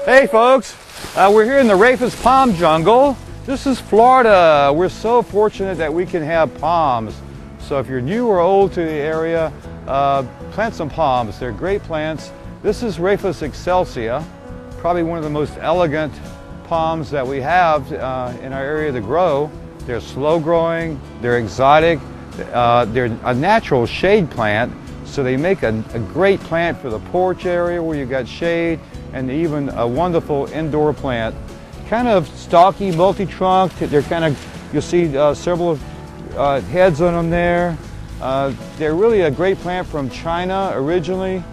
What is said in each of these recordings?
Hey folks, we're here in the Rafus palm jungle. This is Florida. We're so fortunate that we can have palms. So if you're new or old to the area, plant some palms. They're great plants. This is Rafus excelsa, probably one of the most elegant palms that we have in our area to grow. They're slow growing, they're exotic, they're a natural shade plant, so they make a great plant for the porch area where you've got shade, and even a wonderful indoor plant. Kind of stocky, multi-trunk. They're kind of, you'll see several heads on them there. They're really a great plant from China originally.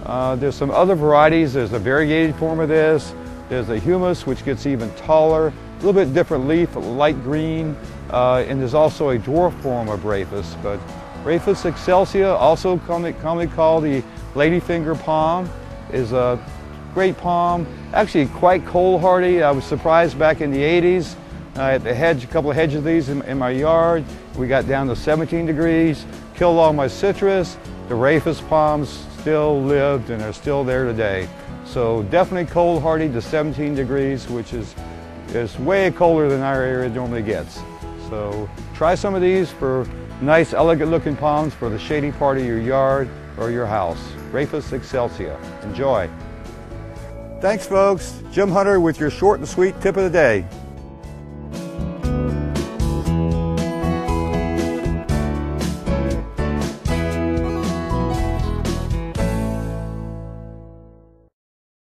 There's some other varieties. There's a variegated form of this. There's a humus, which gets even taller, a little bit different leaf, light green, and there's also a dwarf form of Rafus. But Rafus excelsa, also commonly called the ladyfinger palm, is a great palm, actually quite cold hardy. I was surprised back in the 80s at the hedge, a couple of hedges of these in my yard. We got down to 17 degrees, killed all my citrus. The Rafus palms still lived and are still there today. So definitely cold hardy to 17 degrees, which is way colder than our area normally gets. So try some of these for nice, elegant looking palms for the shady part of your yard or your house. Rafus excelsa. Enjoy. Thanks folks. Jim Hunter with your short and sweet tip of the day.